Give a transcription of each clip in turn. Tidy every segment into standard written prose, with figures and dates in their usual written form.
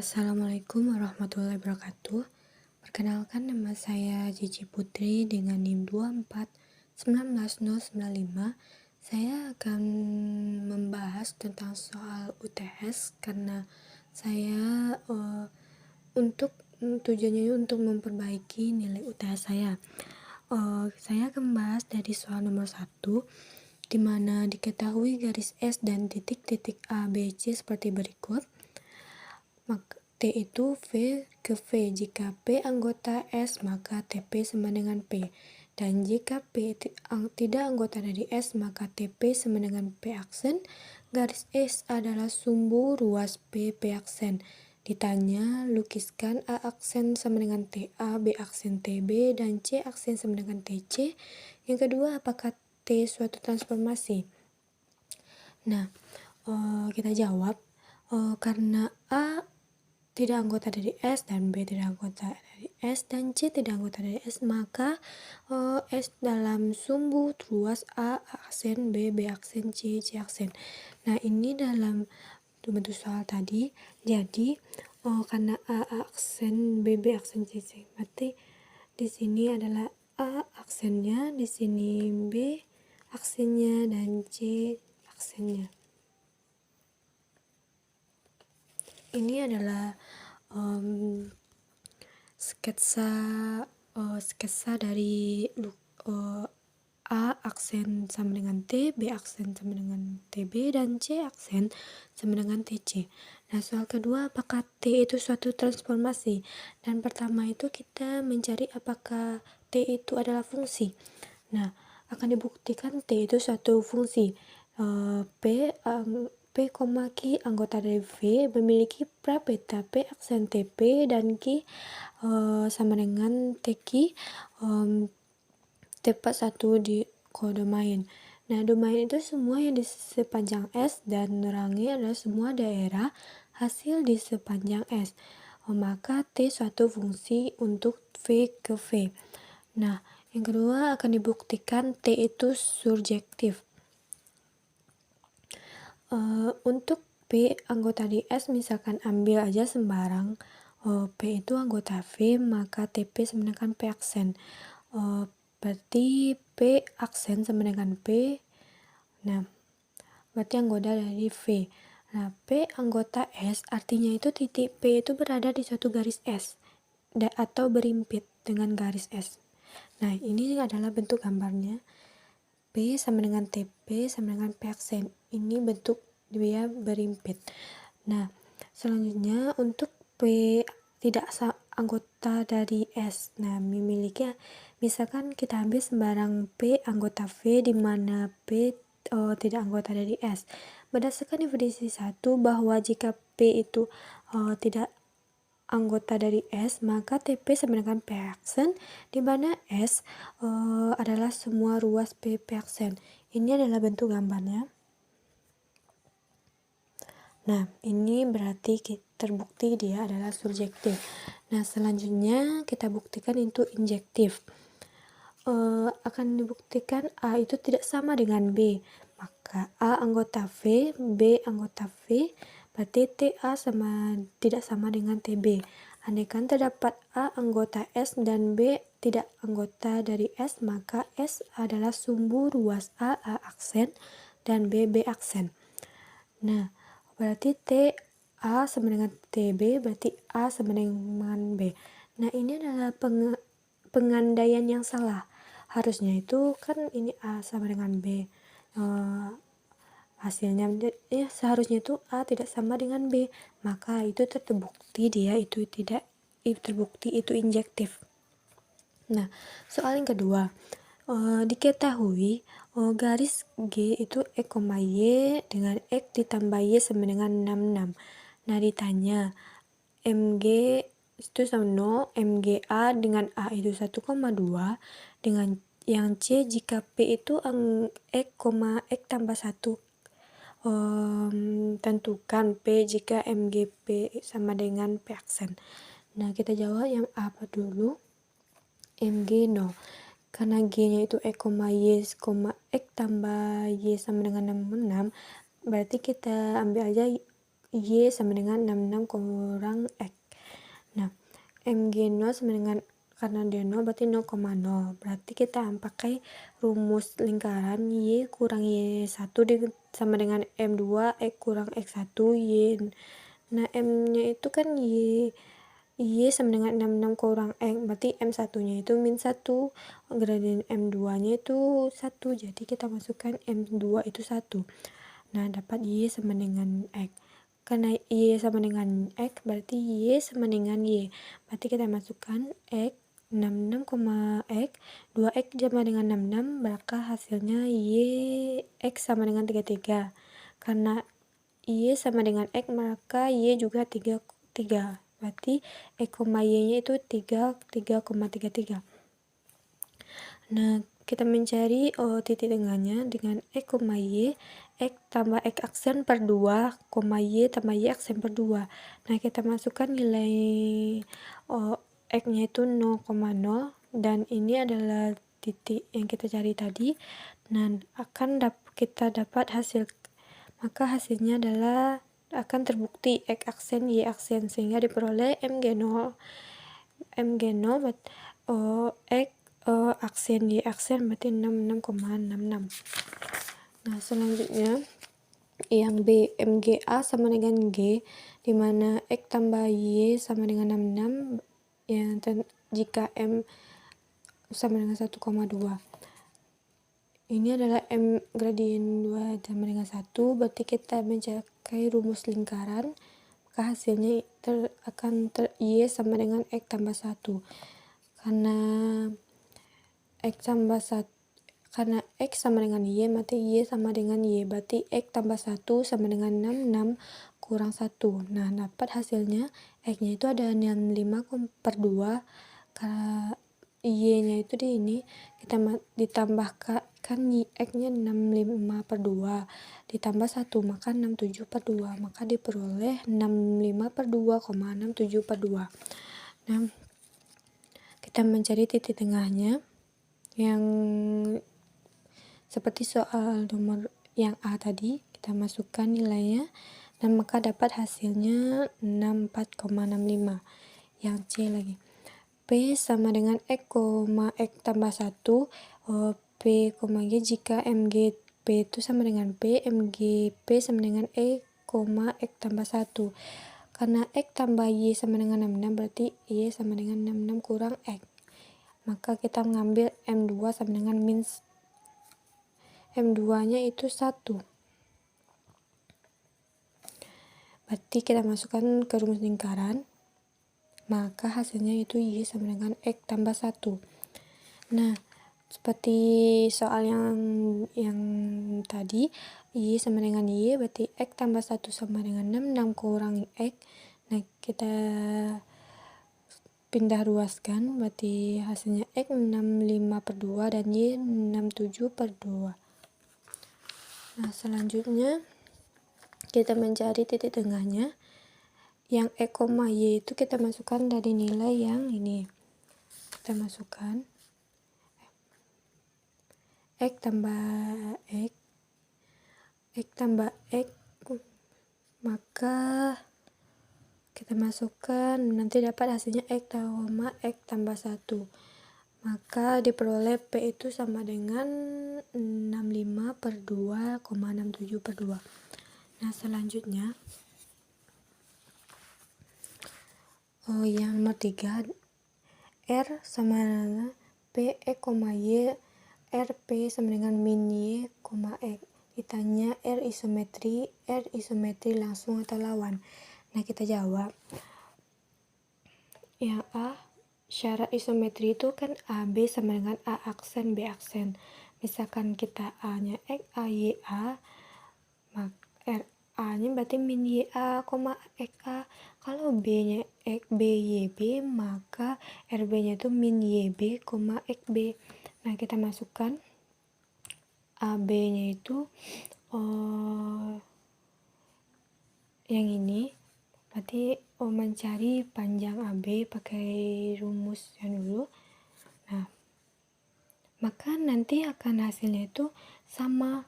Assalamualaikum warahmatullahi wabarakatuh. Perkenalkan, nama saya Cici Putri dengan NIM 2419095. Saya akan membahas tentang soal UTS karena saya tujuannya untuk memperbaiki nilai UTS saya. Saya akan membahas dari soal nomor 1, di mana diketahui garis S dan titik-titik A, B, C seperti berikut. Maka T itu V ke V. Jika P anggota S, maka TP sama dengan P. Dan jika P tidak anggota dari S, maka TP sama dengan P aksen. Garis S adalah sumbu ruas P aksen. Ditanya, lukiskan A aksen sama dengan TA, B aksen TB, dan C aksen sama dengan TC. Yang kedua, apakah T suatu transformasi? Nah, kita jawab, karena A tidak anggota dari S dan B tidak anggota dari S dan C tidak anggota dari S, maka S dalam sumbu ruas A aksen, B aksen, C aksen. Nah, ini dalam bentuk soal tadi. Jadi karena A aksen, B aksen, C berarti di sini adalah A aksennya, di sini B aksennya, dan C aksennya. Ini adalah sketsa dari A aksen sama dengan T, B aksen sama dengan TB, dan C aksen sama dengan TC. Nah, soal kedua, apakah T itu suatu transformasi? Dan pertama itu kita mencari apakah T itu adalah fungsi. Nah, akan dibuktikan T itu suatu fungsi. P, Q anggota dari V memiliki prapeta P aksen TP dan Q sama dengan TQ tepat satu di kodomain. Nah, domain itu semua yang di sepanjang S dan nerangi adalah semua daerah hasil di sepanjang S. Maka T suatu fungsi untuk V ke V. Nah, yang kedua akan dibuktikan T itu surjektif. Untuk P anggota di S, misalkan ambil aja sembarang P itu anggota V, maka TP sama dengan P aksen. Berarti P aksen sama dengan P. Nah, berarti anggota dari V. Nah, P anggota S artinya itu titik P itu berada di suatu garis S atau berimpit dengan garis S. Nah, ini adalah bentuk gambarnya. P sama dengan TP sama dengan P aksen. Ini bentuk dia berimpit. Nah, selanjutnya untuk P tidak anggota dari S. Nah, memiliki, misalkan kita ambil sembarang P anggota V di mana P tidak anggota dari S. Berdasarkan definisi 1, bahwa jika P itu tidak anggota dari S, maka TP sama dengan P aksen, di mana S adalah semua ruas P aksen. Ini adalah bentuk gambarnya. Nah, ini berarti terbukti dia adalah surjektif. Nah, selanjutnya kita buktikan itu injektif. Akan dibuktikan A itu tidak sama dengan B. Maka A anggota V, B anggota V, berarti TA tidak sama dengan TB. Andaikan terdapat A anggota S dan B tidak anggota dari S, maka S adalah sumbu ruas A aksen dan B aksen. Nah, berarti T A sama dengan TB, berarti A sama dengan B. Nah, ini adalah pengandaian yang salah. Harusnya itu kan ini A sama dengan B. Hasilnya ya, seharusnya itu A tidak sama dengan B. Maka itu terbukti dia itu tidak terbukti itu injektif. Nah, soal yang kedua, diketahui garis G itu X, Y dengan X ditambah Y sama dengan 66. Nah, ditanya MG itu sama 0, MGA dengan A itu 1,2, dengan yang C jika P itu X, X tambah 1. Tentukan P jika MGP sama dengan P aksen. Nah, kita jawab yang apa dulu? MG 0. Karena G nya itu X, Y, X tambah Y sama dengan 66, berarti kita ambil aja Y sama dengan 66 kurang X. Nah, MG0 sama dengan, karena D0 berarti 0,0. Berarti kita pakai rumus lingkaran Y kurang Y1 sama dengan M2 X kurang X1 Y. Nah, M-nya itu kan Y sama dengan 66 kurang X, berarti M1-nya itu min 1, gradien M2-nya itu 1, jadi kita masukkan M2 itu 1. Nah, dapat Y sama dengan X. Karena Y sama dengan X, berarti Y sama dengan Y. Berarti kita masukkan X, 66, X, 2X sama dengan 66, maka hasilnya Y, X sama dengan 33. Karena Y sama dengan X, maka Y juga 3. Berarti X, Y-nya itu 3,33. Nah, kita mencari titik tengahnya dengan X, Y, X tambah X aksen per 2, Y tambah Y aksen per 2. Nah, kita masukkan nilai X-nya itu 0,0, dan ini adalah titik yang kita cari tadi. Nah, kita dapat hasil, maka hasilnya adalah akan terbukti X aksen Y aksen, sehingga diperoleh MG0 X aksen Y aksen berarti 66,66. Nah, selanjutnya yang B, MGA sama dengan G, dimana X tambah Y sama dengan 66 yang jika M sama dengan 1,2. Ini adalah M gradien 2 sama dengan 1, berarti kita mencari rumus lingkaran, maka hasilnya Y sama dengan X tambah 1. Karena X sama dengan Y, berarti Y sama dengan Y, berarti X tambah 1 sama dengan 66 kurang 1. Nah, dapat hasilnya X-nya itu ada 65 per 2, karena Y-nya itu di ini, kita ditambahkan X-nya 65 per 2, ditambah 1, maka 67 per 2, maka diperoleh 65 per 2,67 per 2. Nah, kita mencari titik tengahnya yang seperti soal nomor yang A tadi, kita masukkan nilainya, dan maka dapat hasilnya 64,65. Yang C lagi, P sama dengan X, X tambah 1, P, G, jika MGP itu sama dengan P, MGP sama dengan X, X tambah 1. Karena X tambah Y sama dengan 66, berarti Y sama dengan 66 kurang X. Maka kita mengambil M2 sama dengan min M2-nya itu 1. Berarti kita masukkan ke rumus lingkaran, maka hasilnya itu Y sama dengan X tambah 1. Nah, seperti soal yang tadi, Y sama dengan Y, berarti X tambah 1 sama dengan 66 kurang X. Nah, kita pindah ruaskan, berarti hasilnya X 65 per 2 dan Y 67 per 2. Nah, selanjutnya kita mencari titik tengahnya. Yang X, Y itu kita masukkan dari nilai yang ini. Kita masukkan X tambah X tambah X, maka kita masukkan, nanti dapat hasilnya X tambah 1. Maka diperoleh P itu sama dengan 65 per 2,67 per 2. Nah, selanjutnya yang nomor 3, R sama dengan P, X, Y, RP sama dengan min Y, X. Ditanya R isometri langsung atau lawan. Nah, kita jawab. Yang A, syarat isometri itu kan AB sama dengan A aksen, B aksen. Misalkan kita A-nya X, A, Y, A, maka A-nya berarti min YA, XA. Kalau B-nya X, B, YB, maka RB-nya itu min YB, XB. Nah, kita masukkan AB-nya itu yang ini, berarti mencari panjang AB pakai rumus yang dulu. Nah, maka nanti akan hasilnya itu sama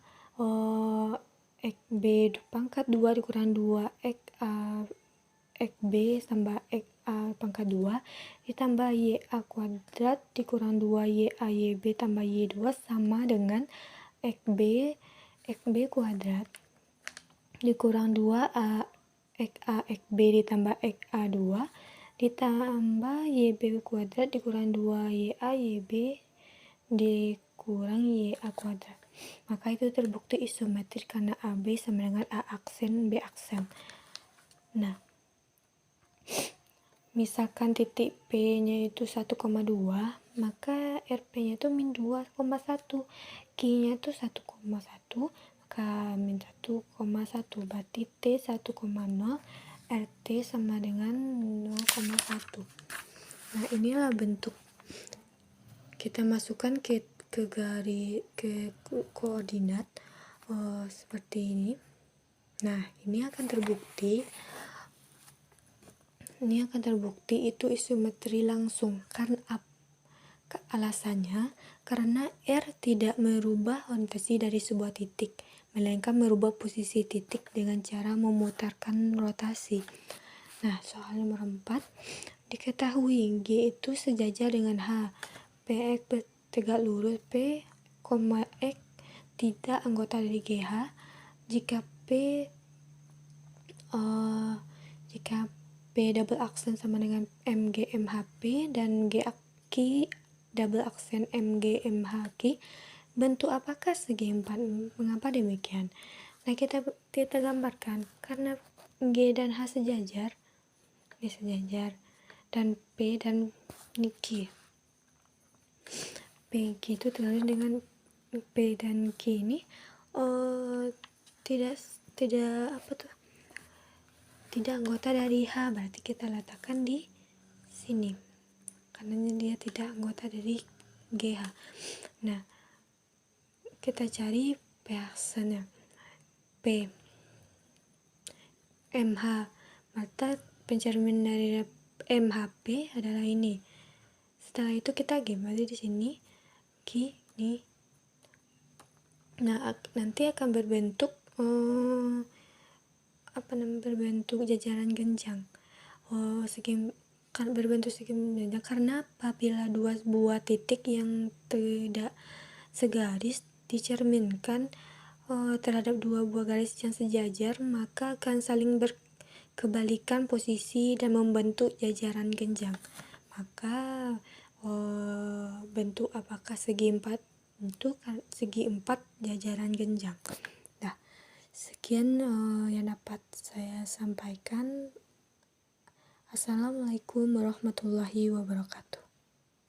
X B pangkat 2 dikurang 2 X B tambah X A pangkat 2 ditambah Y A kuadrat dikurang 2 Y A Y B tambah Y 2 sama dengan X B kuadrat dikurang 2 X A X B ditambah X A 2 ditambah Y B kuadrat dikurang 2 Y A Y B dikurang Y A kuadrat. Maka itu terbukti isometrik karena AB sama dengan A aksen B aksen. Nah, misalkan titik P-nya itu 1,2, maka RP-nya itu min 2,1, Q-nya itu 1,1, maka min 1,1, berarti T 1,0, RT sama dengan 0,1. Nah, inilah bentuk. Kita masukkan ke koordinat seperti ini. Nah, ini akan terbukti itu isometri langsung. Karena alasannya karena R tidak merubah orientasi dari sebuah titik, melainkan merubah posisi titik dengan cara memutarkan rotasi. Nah, soal nomor 4, diketahui G itu sejajar dengan H, PX bertegak lurus, P, X tidak anggota dari GH jika P double aksen sama dengan MG MHP dan Q double aksen MG MHQ. Bentuk apakah segi 4? Mengapa demikian? Nah, kita gambarkan karena G dan H sejajar, dan P dan Q. PQ itu terlalu dengan P dan Q ini tidak anggota dari H, berarti kita letakkan di sini karena dia tidak anggota dari GH. Nah, kita cari P aksennya, P MH, maka pencermin dari MHP adalah ini. Setelah itu kita gambar di sini gini. Nah, nanti akan berbentuk jajaran genjang. Berbentuk segi genjang karena apabila dua buah titik yang tidak segaris dicerminkan terhadap dua buah garis yang sejajar, maka akan saling berkebalikan posisi dan membentuk jajaran genjang. Maka bentuk apakah segi 4? Bentuk segi 4 jajaran genjang. Nah, sekian yang dapat saya sampaikan. Assalamualaikum warahmatullahi wabarakatuh.